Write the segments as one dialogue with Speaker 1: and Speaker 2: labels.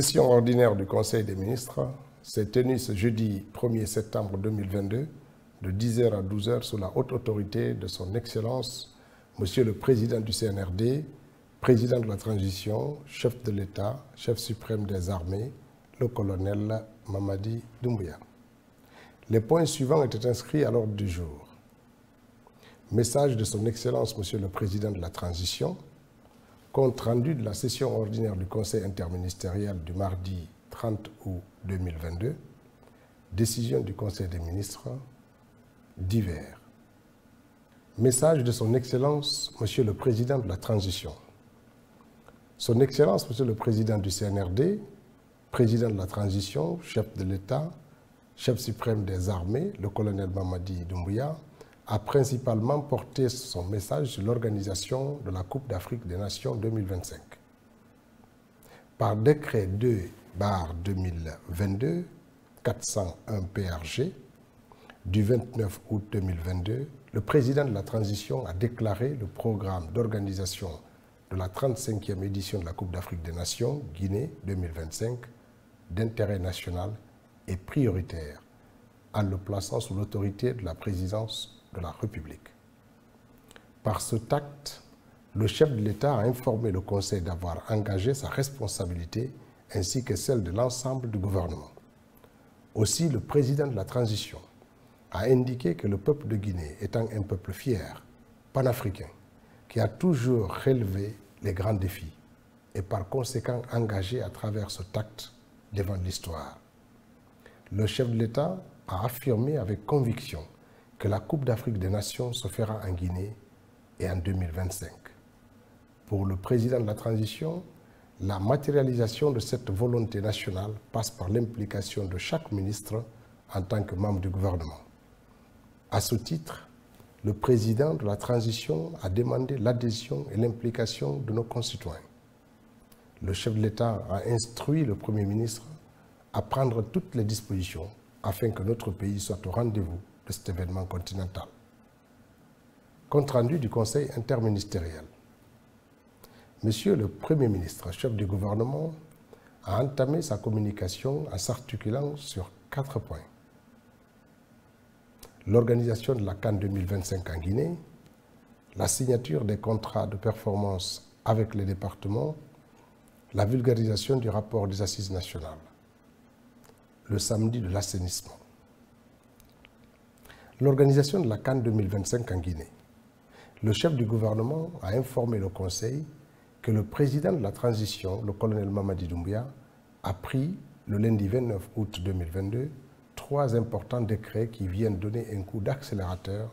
Speaker 1: session ordinaire du Conseil des ministres s'est tenue ce jeudi 1er septembre 2022 de 10h à 12h sous la haute autorité de son Excellence, Monsieur le Président du CNRD, Président de la Transition, chef de l'État, chef suprême des armées, le colonel Mamadi Doumbouya. Les points suivants étaient inscrits à l'ordre du jour. Message de son Excellence, Monsieur le Président de la Transition, compte rendu de la session ordinaire du Conseil interministériel du mardi 30 août 2022, décision du Conseil des ministres, divers. Message de son Excellence, Monsieur le Président de la Transition. Son Excellence, Monsieur le Président du CNRD, Président de la Transition, chef de l'État, chef suprême des armées, le colonel Mamadi Doumbouya, a principalement porté son message sur l'organisation de la Coupe d'Afrique des Nations 2025. Par décret 2/2022, 401 PRG, du 29 août 2022, le président de la Transition a déclaré le programme d'organisation de la 35e édition de la Coupe d'Afrique des Nations, Guinée 2025, d'intérêt national et prioritaire, en le plaçant sous l'autorité de la présidence de la République. Par ce acte, le chef de l'État a informé le Conseil d'avoir engagé sa responsabilité ainsi que celle de l'ensemble du gouvernement. Aussi, le président de la Transition a indiqué que le peuple de Guinée étant un peuple fier, panafricain, qui a toujours relevé les grands défis et par conséquent engagé à travers cet acte devant l'histoire. Le chef de l'État a affirmé avec conviction que la Coupe d'Afrique des Nations se fera en Guinée et en 2025. Pour le président de la Transition, la matérialisation de cette volonté nationale passe par l'implication de chaque ministre en tant que membre du gouvernement. À ce titre, le président de la Transition a demandé l'adhésion et l'implication de nos concitoyens. Le chef de l'État a instruit le Premier ministre à prendre toutes les dispositions afin que notre pays soit au rendez-vous de cet événement continental. Compte rendu du Conseil interministériel. Monsieur le Premier ministre, chef du gouvernement, a entamé sa communication en s'articulant sur 4 points. L'organisation de la CAN 2025 en Guinée, la signature des contrats de performance avec les départements, la vulgarisation du rapport des assises nationales, le samedi de l'assainissement. L'organisation de la CAN 2025 en Guinée. Le chef du gouvernement a informé le Conseil que le président de la Transition, le colonel Mamadi Doumbouya, a pris le lundi 29 août 2022 3 importants décrets qui viennent donner un coup d'accélérateur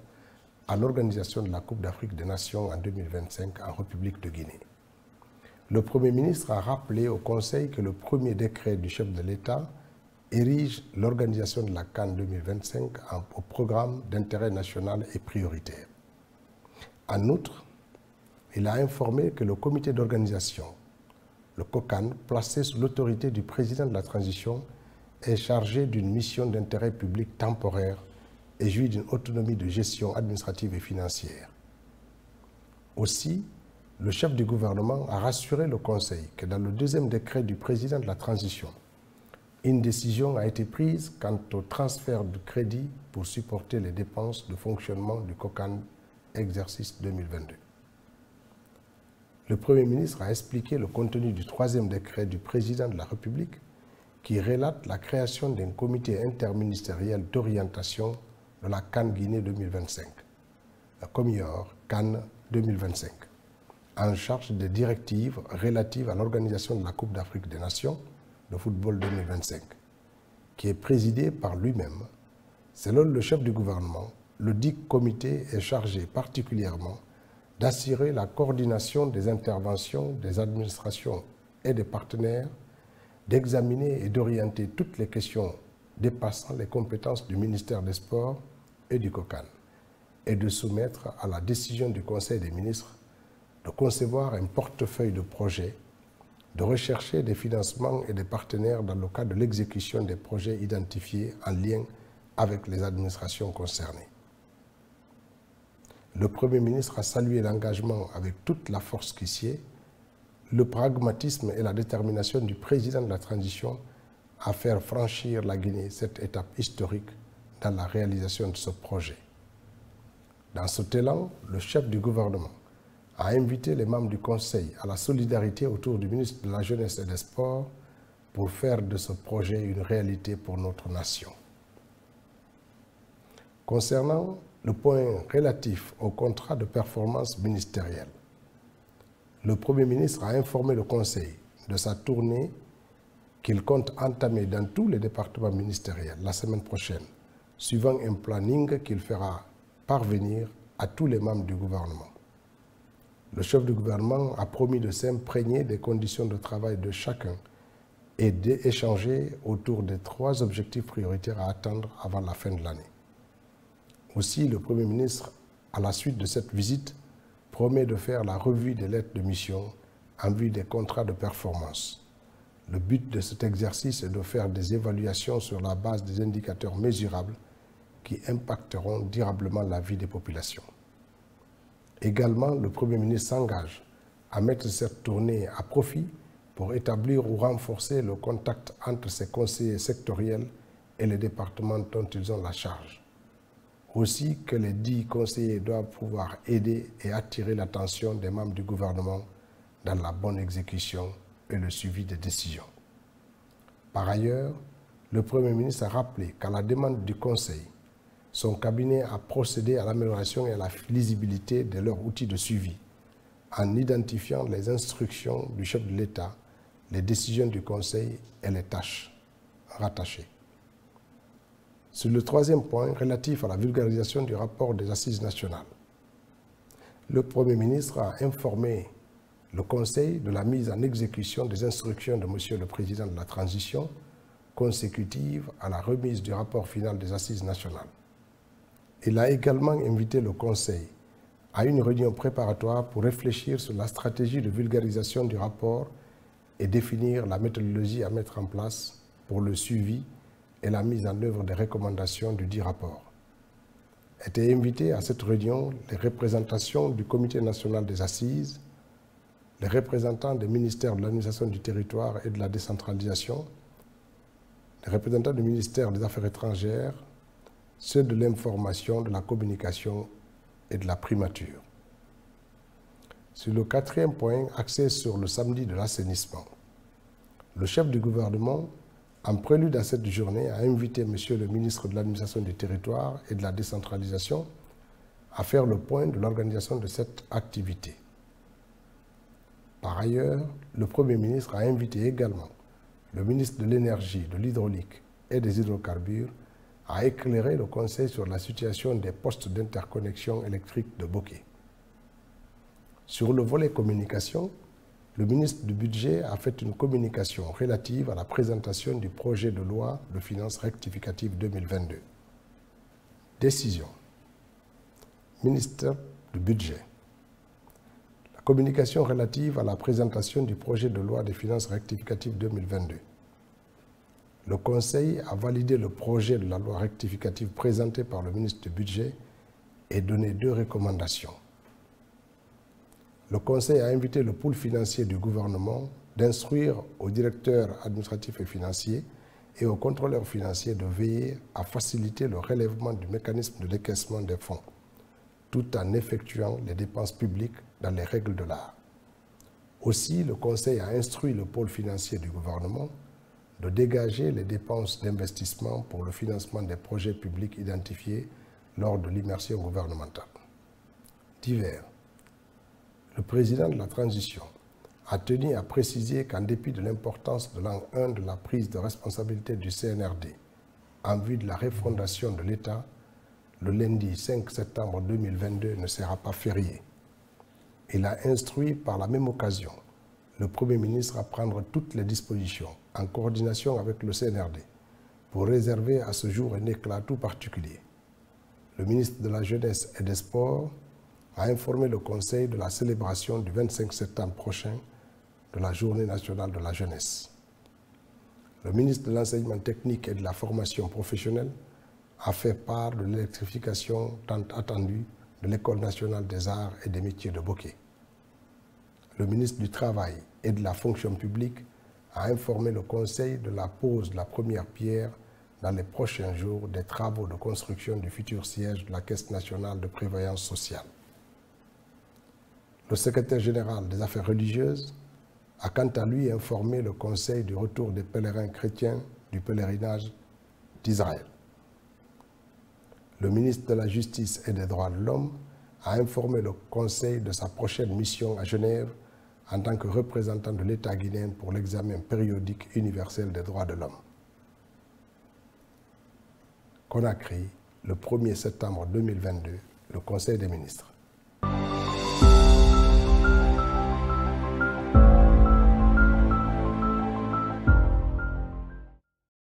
Speaker 1: à l'organisation de la Coupe d'Afrique des Nations en 2025 en République de Guinée. Le Premier ministre a rappelé au Conseil que le premier décret du chef de l'État érige l'organisation de la CAN 2025 au programme d'intérêt national et prioritaire. En outre, il a informé que le comité d'organisation, le COCAN, placé sous l'autorité du président de la Transition, est chargé d'une mission d'intérêt public temporaire et jouit d'une autonomie de gestion administrative et financière. Aussi, le chef du gouvernement a rassuré le Conseil que dans le deuxième décret du président de la Transition, une décision a été prise quant au transfert de crédit pour supporter les dépenses de fonctionnement du COCAN exercice 2022. Le Premier ministre a expliqué le contenu du troisième décret du président de la République qui relate la création d'un comité interministériel d'orientation de la CAN Guinée 2025, la COMIOR CAN 2025, en charge des directives relatives à l'organisation de la Coupe d'Afrique des Nations de football 2025, qui est présidé par lui-même. Selon le chef du gouvernement, le dit comité est chargé particulièrement d'assurer la coordination des interventions des administrations et des partenaires, d'examiner et d'orienter toutes les questions dépassant les compétences du ministère des Sports et du COCAN, et de soumettre à la décision du Conseil des ministres de concevoir un portefeuille de projets, de rechercher des financements et des partenaires dans le cadre de l'exécution des projets identifiés en lien avec les administrations concernées. Le Premier ministre a salué l'engagement avec toute la force qui sied le pragmatisme et la détermination du président de la transition à faire franchir la Guinée cette étape historique dans la réalisation de ce projet. Dans cet élan, le chef du gouvernement a invité les membres du Conseil à la solidarité autour du ministre de la Jeunesse et des Sports pour faire de ce projet une réalité pour notre nation. Concernant le point relatif au contrat de performance ministériel, le Premier ministre a informé le Conseil de sa tournée qu'il compte entamer dans tous les départements ministériels la semaine prochaine, suivant un planning qu'il fera parvenir à tous les membres du gouvernement. Le chef du gouvernement a promis de s'imprégner des conditions de travail de chacun et d'échanger autour des 3 objectifs prioritaires à atteindre avant la fin de l'année. Aussi, le Premier ministre, à la suite de cette visite, promet de faire la revue des lettres de mission en vue des contrats de performance. Le but de cet exercice est de faire des évaluations sur la base des indicateurs mesurables qui impacteront durablement la vie des populations. Également, le Premier ministre s'engage à mettre cette tournée à profit pour établir ou renforcer le contact entre ses conseillers sectoriels et les départements dont ils ont la charge. Aussi que les 10 conseillers doivent pouvoir aider et attirer l'attention des membres du gouvernement dans la bonne exécution et le suivi des décisions. Par ailleurs, le Premier ministre a rappelé qu'à la demande du Conseil, son cabinet a procédé à l'amélioration et à la lisibilité de leurs outils de suivi, en identifiant les instructions du chef de l'État, les décisions du Conseil et les tâches rattachées. Sur le 3e point, relatif à la vulgarisation du rapport des Assises nationales, le Premier ministre a informé le Conseil de la mise en exécution des instructions de Monsieur le Président de la Transition consécutive à la remise du rapport final des Assises nationales. Il a également invité le Conseil à une réunion préparatoire pour réfléchir sur la stratégie de vulgarisation du rapport et définir la méthodologie à mettre en place pour le suivi et la mise en œuvre des recommandations du dit rapport. Étaient invités à cette réunion les représentations du Comité national des assises, les représentants des ministères de l'administration du territoire et de la décentralisation, les représentants du ministère des Affaires étrangères, ceux de l'information, de la communication et de la primature. Sur le 4e point, axé sur le samedi de l'assainissement, le chef du gouvernement, en prélude à cette journée, a invité M. le ministre de l'administration du territoire et de la décentralisation à faire le point de l'organisation de cette activité. Par ailleurs, le Premier ministre a invité également le ministre de l'Énergie, de l'Hydraulique et des Hydrocarbures à éclairer le Conseil sur la situation des postes d'interconnexion électrique de Boké. Sur le volet communication, le ministre du Budget a fait une communication relative à la présentation du projet de loi de finances rectificative 2022. Décision. Ministère du Budget. La communication relative à la présentation du projet de loi de finances rectificative 2022. Le Conseil a validé le projet de la loi rectificative présenté par le ministre du Budget et donné 2 recommandations. Le Conseil a invité le pôle financier du gouvernement d'instruire au directeur administratif et financier et au contrôleur financier de veiller à faciliter le relèvement du mécanisme de décaissement des fonds, tout en effectuant les dépenses publiques dans les règles de l'art. Aussi, le Conseil a instruit le pôle financier du gouvernement de dégager les dépenses d'investissement pour le financement des projets publics identifiés lors de l'immersion gouvernementale. Divers. Le président de la transition a tenu à préciser qu'en dépit de l'importance de l'an 1 de la prise de responsabilité du CNRD en vue de la refondation de l'État, le lundi 5 septembre 2022 ne sera pas férié. Il a instruit par la même occasion le Premier ministre à prendre toutes les dispositions en coordination avec le CNRD pour réserver à ce jour un éclat tout particulier. Le ministre de la Jeunesse et des Sports a informé le Conseil de la célébration du 25 septembre prochain de la Journée nationale de la jeunesse. Le ministre de l'Enseignement technique et de la formation professionnelle a fait part de l'électrification tant attendue de l'École nationale des arts et des métiers de Boké. le ministre du Travail et de la Fonction publique a informé le Conseil de la pose de la première pierre dans les prochains jours des travaux de construction du futur siège de la Caisse nationale de prévoyance sociale. Le secrétaire général des Affaires religieuses a quant à lui informé le Conseil du retour des pèlerins chrétiens du pèlerinage d'Israël. Le ministre de la Justice et des Droits de l'Homme a informé le Conseil de sa prochaine mission à Genève en tant que représentant de l'État guinéen pour l'examen périodique universel des droits de l'homme. Conakry, le 1er septembre 2022, le Conseil des ministres.